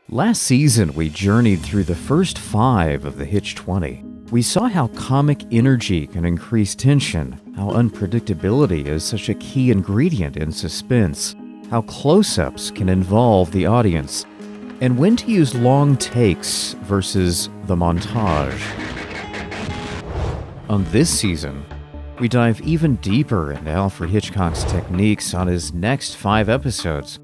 Last season, we journeyed through the first 5 of the Hitch20. We saw how comic energy can increase tension, how unpredictability is such a key ingredient in suspense, how close-ups can involve the audience, and when to use long takes versus the montage. On this season, we dive even deeper into Alfred Hitchcock's techniques on his next 5 episodes.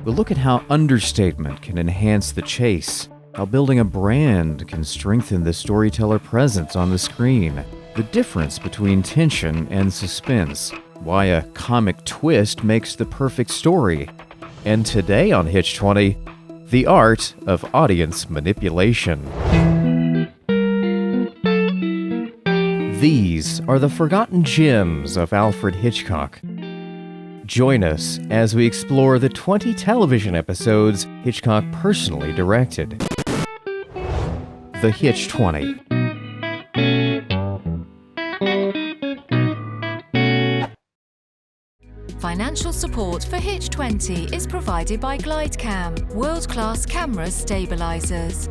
We'll look at how understatement can enhance the chase, how building a brand can strengthen the storyteller presence on the screen, the difference between tension and suspense, why a comic twist makes the perfect story, and today on Hitch20, the art of audience manipulation. These are the forgotten gems of Alfred Hitchcock. Join us as we explore the 20 television episodes Hitchcock personally directed. The Hitch20. Financial support for Hitch20 is provided by GlideCam, world-class camera stabilizers.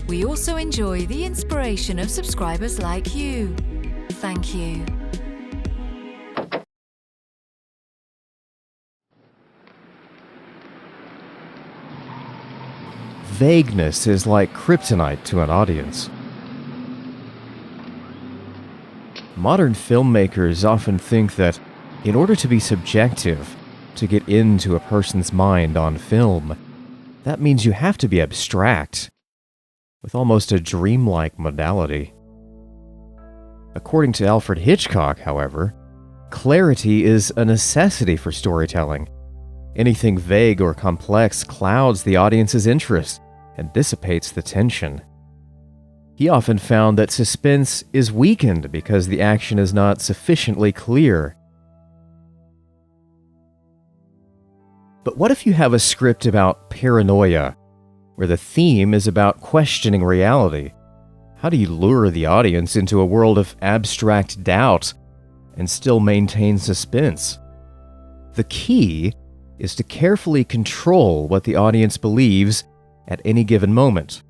We also enjoy the inspiration of subscribers like you. Thank you. Vagueness is like kryptonite to an audience. Modern filmmakers often think that in order to be subjective, to get into a person's mind on film, that means you have to be abstract, with almost a dreamlike modality. According to Alfred Hitchcock, however, clarity is a necessity for storytelling. Anything vague or complex clouds the audience's interest and dissipates the tension. He often found that suspense is weakened because the action is not sufficiently clear. But what if you have a script about paranoia, where the theme is about questioning reality? How do you lure the audience into a world of abstract doubt and still maintain suspense? The key is to carefully control what the audience believes at any given moment.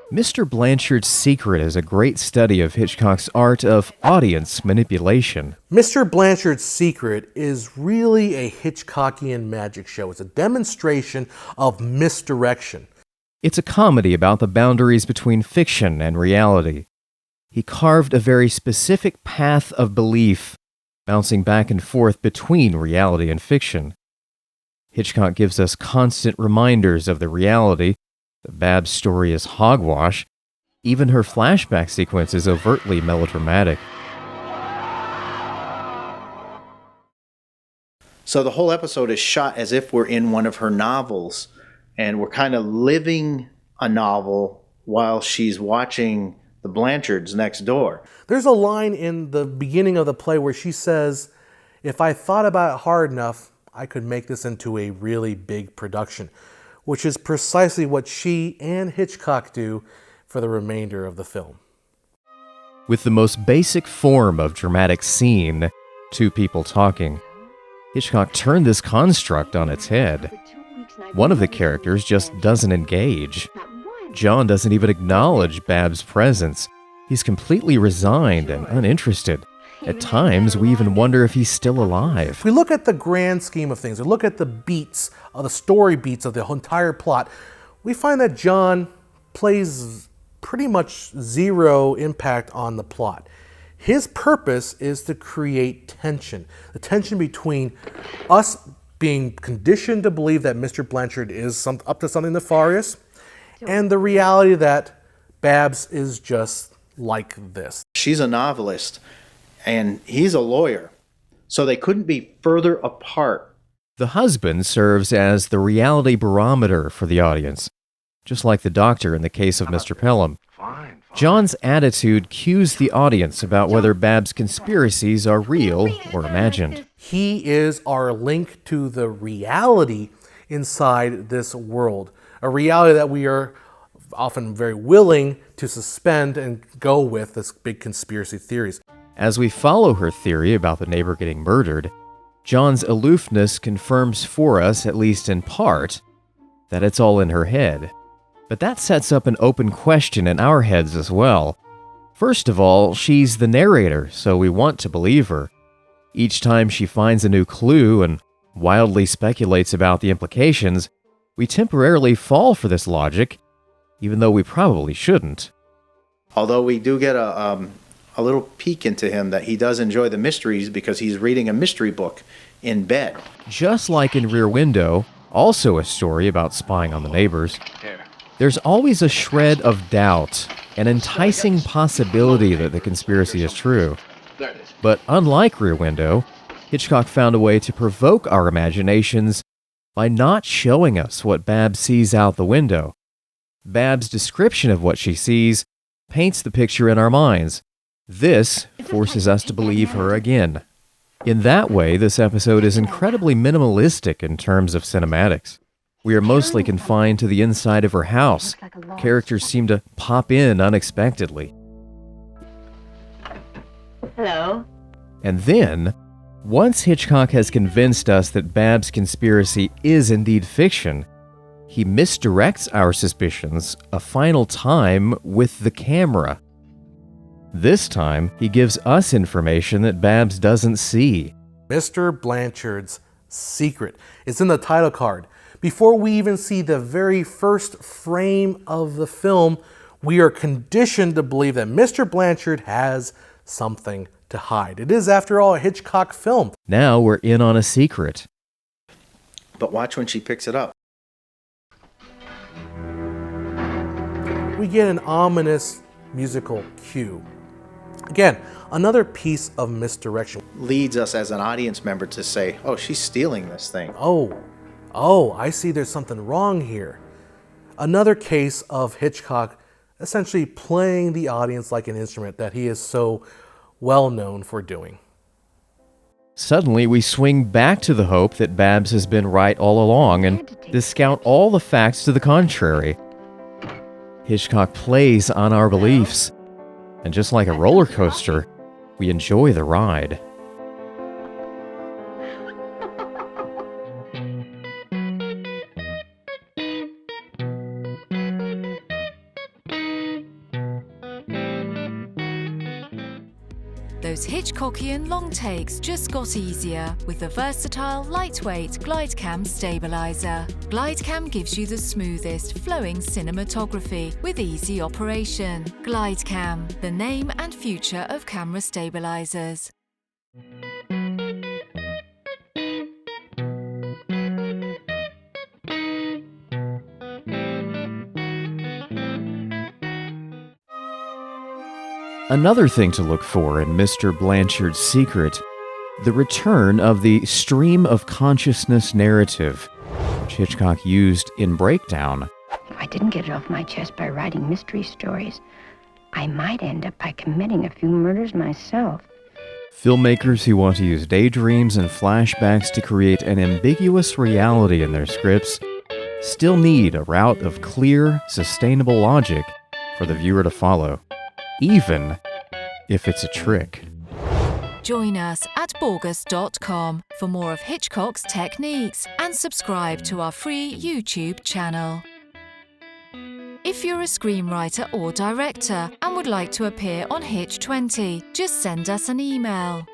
Mr. Blanchard's Secret is a great study of Hitchcock's art of audience manipulation. Mr. Blanchard's Secret is really a Hitchcockian magic show. It's a demonstration of misdirection. It's a comedy about the boundaries between fiction and reality. He carved a very specific path of belief, bouncing back and forth between reality and fiction. Hitchcock gives us constant reminders of the reality. The Babs story is hogwash. Even her flashback sequence is overtly melodramatic. So the whole episode is shot as if we're in one of her novels, and we're kind of living a novel while she's watching the Blanchards next door. There's a line in the beginning of the play where she says, "If I thought about it hard enough, I could make this into a really big production," which is precisely what she and Hitchcock do for the remainder of the film. With the most basic form of dramatic scene, 2 people talking, Hitchcock turned this construct on its head. One of the characters just doesn't engage. John doesn't even acknowledge Babs' presence. He's completely resigned and uninterested. At times, we even wonder if he's still alive. If we look at the grand scheme of things, or look at the beats, the story beats of the entire plot, we find that John plays pretty much zero impact on the plot. His purpose is to create tension. The tension between us being conditioned to believe that Mr. Blanchard is up to something nefarious, and the reality that Babs is just like this. She's a novelist, and he's a lawyer, so they couldn't be further apart. The husband serves as the reality barometer for the audience, just like the doctor in the case of Mr. Pelham. John's attitude cues the audience about whether Babs' conspiracies are real or imagined. He is our link to the reality inside this world, a reality that we are often very willing to suspend and go with this big conspiracy theories. As we follow her theory about the neighbor getting murdered, John's aloofness confirms for us, at least in part, that it's all in her head. But that sets up an open question in our heads as well. First of all, she's the narrator, so we want to believe her. Each time she finds a new clue and wildly speculates about the implications, we temporarily fall for this logic, even though we probably shouldn't. Although we do get a little peek into him that he does enjoy the mysteries because he's reading a mystery book in bed. Just like in Rear Window, also a story about spying on the neighbors, there's always a shred of doubt, an enticing possibility that the conspiracy is true. But unlike Rear Window, Hitchcock found a way to provoke our imaginations by not showing us what Babs sees out the window. Babs' description of what she sees paints the picture in our minds. This forces us to believe her again. In that way, this episode is incredibly minimalistic in terms of cinematics. We are mostly confined to the inside of her house. Characters seem to pop in unexpectedly. Hello. And then, once Hitchcock has convinced us that Babs' conspiracy is indeed fiction, he misdirects our suspicions a final time with the camera. This time, he gives us information that Babs doesn't see. Mr. Blanchard's secret. It's in the title card. Before we even see the very first frame of the film, we are conditioned to believe that Mr. Blanchard has something to hide. It is, after all, a Hitchcock film. Now we're in on a secret. But watch when she picks it up. We get an ominous musical cue. Again, another piece of misdirection. Leads us as an audience member to say, oh, she's stealing this thing. Oh, I see there's something wrong here. Another case of Hitchcock essentially playing the audience like an instrument that he is so well known for doing. Suddenly, we swing back to the hope that Babs has been right all along and discount all the facts to the contrary. Hitchcock plays on our beliefs, and just like a roller coaster, we enjoy the ride. Those Hitchcockian long takes just got easier with the versatile, lightweight GlideCam stabilizer. GlideCam gives you the smoothest, flowing cinematography with easy operation. GlideCam, the name and future of camera stabilizers. Another thing to look for in Mr. Blanchard's secret, the return of the stream of consciousness narrative, which Hitchcock used in Breakdown. If I didn't get it off my chest by writing mystery stories, I might end up by committing a few murders myself. Filmmakers who want to use daydreams and flashbacks to create an ambiguous reality in their scripts still need a route of clear, sustainable logic for the viewer to follow, even if it's a trick. Join us at Borgus.com for more of Hitchcock's techniques and subscribe to our free YouTube channel. If you're a screenwriter or director and would like to appear on Hitch20, just send us an email.